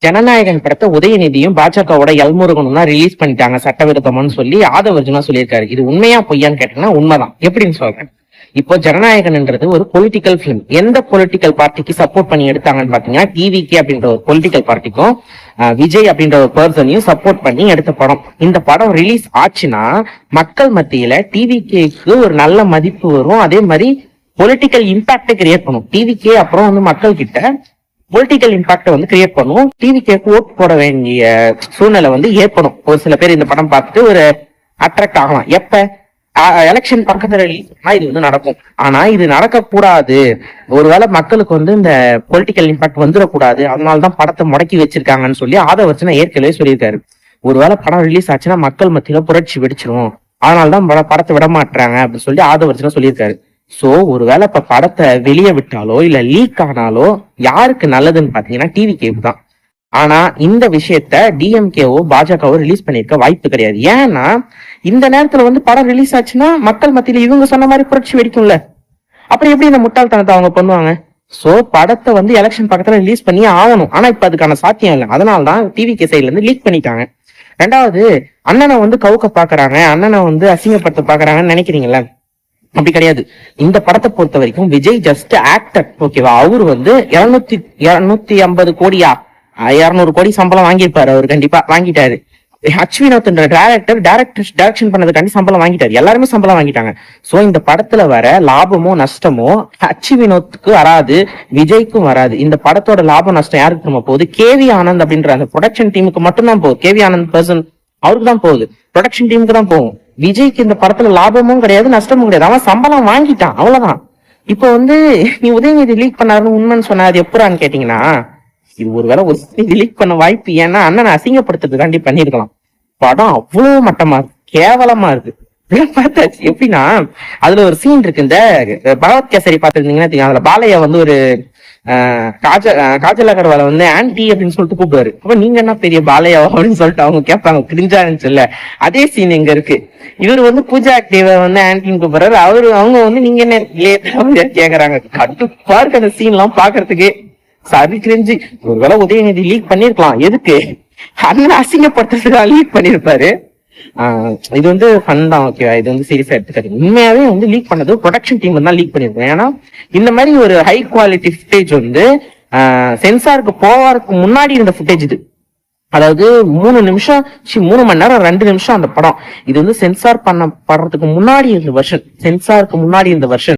ஜனநாயகன் படத்தை உதயநிதியும் பாஜகவோட எல்முருகனும் தான் ரிலீஸ் பண்ணிட்டாங்க சட்டவிரோதம்னு சொல்லி ஆதவர்ஜுனா சொல்லியிருக்காரு. இது உண்மையா பொய்யான்னு கேட்டீங்கன்னா உண்மைதான். எப்படின்னு சொல்றேன். இப்போ ஜனநாயகன்ன்றது ஒரு பொலிட்டிக்கல் பிலிம். எந்த பொலிட்டிக்கல் பார்ட்டிக்கு சப்போர்ட் பண்ணி எடுத்தாங்கன்னு பாத்தீங்கன்னா டிவிகே அப்படின்ற ஒரு பொலிட்டிக்கல் பார்ட்டிக்கும் விஜய் அப்படின்ற ஒரு பர்சனையும் சப்போர்ட் பண்ணி எடுத்த படம். இந்த படம் ரிலீஸ் ஆச்சுன்னா மக்கள் மத்தியில டிவிகேக்கு ஒரு நல்ல மதிப்பு வரும். அதே மாதிரி பொலிட்டிக்கல் இம்பாக்டை கிரியேட் பண்ணும். டிவிகே அப்புறம் வந்து மக்கள் கிட்ட பொலிட்டிக்கல் இம்பாக்ட வந்து கிரியேட் பண்ணும். டிவிகேக்கு ஓட் போட வேண்டிய சூழ்நிலை வந்து ஏற்படும். ஒரு சில பேர் இந்த படம் பார்த்துட்டு ஒரு அட்ராக்ட் ஆகலாம். எப்ப எலெக்ஷன் பக்கத்துல இது வந்து நடக்கும். ஆனா இது நடக்க கூடாது. ஒருவேளை மக்களுக்கு வந்து இந்த பொலிட்டிக்கல் இம்பாக்ட் வந்துடக்கூடாது, அதனாலதான் படத்தை முடக்கி வச்சிருக்காங்கன்னு சொல்லி ஆதவர்ஜுனா ஏற்கனவே சொல்லியிருக்காரு. ஒருவேளை படம் ரிலீஸ் ஆச்சுன்னா மக்கள் மத்தியில புரட்சி வெடிச்சிடும், அதனாலதான் படத்தை விட மாட்டாங்க அப்படின்னு சொல்லி ஆதவர்ஜுனா சொல்லியிருக்காரு. சோ ஒருவேளை இப்ப படத்தை வெளியே விட்டாலோ இல்ல லீக் ஆனாலோ யாருக்கு நல்லதுன்னு பாத்தீங்கன்னா டிவிகேக்கு தான். ஆனா இந்த விஷயத்த டிஎம்கேவோ பாஜகவோ ரிலீஸ் பண்ணிருக்க வாய்ப்பு கிடையாது. ஏன்னா இந்த நேரத்துல வந்து படம் ரிலீஸ் ஆச்சுன்னா மக்கள் மத்தியில இவங்க சொன்ன மாதிரி புரட்சி வெடிக்கும்ல. அப்புறம் எப்படி இந்த முட்டாள்தனத்தை அவங்க பண்ணுவாங்க? சோ படத்தை வந்து எலெக்ஷன் பக்கத்துல ரிலீஸ் பண்ணி ஆகணும். ஆனா இப்ப அதுக்கான சாத்தியம் இல்லை. அதனாலதான் டிவிகே சைட்ல இருந்து லீக் பண்ணிட்டாங்க. ரெண்டாவது, அண்ணனை வந்து கவுக்க பாக்குறாங்க, அண்ணனை வந்து அசிங்கப்படுத்த பாக்குறாங்கன்னு நினைக்கிறீங்களா? அப்படி கிடையாது. இந்த படத்தை பொறுத்த வரைக்கும் விஜய் ஜஸ்ட் ஆக்டர், ஓகேவா? அவரு வந்து 250 கோடியா 200 கோடி சம்பளம் வாங்கியிருப்பாரு. அவர் கண்டிப்பா வாங்கிட்டாரு. அச்வினோத் டைரக்ஷன் பண்ணதுக்காண்டி சம்பளம் வாங்கிட்டாரு. எல்லாருமே சம்பளம் வாங்கிட்டாங்க. சோ இந்த படத்துல வர லாபமோ நஷ்டமோ அச்வினோத்துக்கு வராது, விஜய்க்கும் வராது. இந்த படத்தோட லாபம் நஷ்டம் யாருக்கு நம்ம போகுது? கேவி ஆனந்த் அப்படின்ற அந்த ப்ரொடக்ஷன் டீமுக்கு மட்டும்தான் போகுது. கேவி ஆனந்த் பர்சன் அவருக்கு தான் போகுது, ப்ரொடக்ஷன் டீமுக்கு தான் போகும். விஜய்க்கு இந்த படத்துல லாபமும் கிடையாது, நஷ்டமும் கிடையாது. அவன் சம்பளம் வாங்கிட்டான், அவ்வளவுதான். இப்போ வந்து நீ உதயநிதி லீக் பண்ணாருன்னு உண்மைன்னு சொன்ன அது எப்படான்னு கேட்டீங்கன்னா, இது ஒருவேளை உதயநிதி லீக் பண்ண வாய்ப்பு. ஏன்னா அண்ணனை அசிங்கப்படுத்துறதுக்காண்டி பண்ணிருக்கலாம். படம் அவ்வளவு மட்டமா இருக்கு, கேவலமா இருக்கு. பார்த்தாச்சு. எப்படின்னா அதுல ஒரு சீன் இருக்கு, இந்த பகவத் கேசரி பாத்துருந்தீங்கன்னா தெரியும். அதுல பாலையா வந்து ஒரு காஜல் அகர்வால வந்து ஆன்டி அப்படின்னு சொல்லிட்டு கூப்பிடுவாரு. அப்ப நீங்க என்ன பெரிய பாலையாவா அப்படின்னு சொல்லிட்டு அவங்க கேட்பாங்க, கிரிஞ்சா இருந்துச்சுல்ல. அதே சீன் எங்க இருக்கு. இவரு வந்து பூஜா ஆக்டிவ வந்து ஆன்டின்னு கூப்பிடுறாரு. அவங்க வந்து நீங்க என்ன கேக்குறாங்க. கட்டுப்பா இருக்கு அந்த சீன் எல்லாம் பாக்குறதுக்கு. சரி கிரிஞ்சு. ஒருவேளை உதயநிதி லீக் பண்ணிருக்கலாம். எதுக்கு? அண்ணன் அசிங்கப்படுத்துறதுக்காக லீக் பண்ணிருப்பாரு. இது வந்து ஃபன் தான், ஓகேவா? இது வந்து சீரியஸா எடுத்துக்காது. உண்மையாவே வந்து லீக் பண்ணது ப்ரொடக்ஷன் டீம் தான் லீக் பண்ணிருக்கோம். ஏன்னா இந்த மாதிரி ஒரு ஹை குவாலிட்டி ஃபுட்டேஜ் வந்து சென்சாருக்கு போவாருக்கு முன்னாடி இருந்த ஃபுட்டேஜ் இது. அதாவது 3 நிமிஷம் 3 மணி நேரம் 2 நிமிஷம் அந்த படம். இது வந்து சென்சார் பண்ண படுறதுக்கு முன்னாடி இருந்த வெர்ஷன், சென்சாருக்கு முன்னாடி இருந்த வெர்ஷன்.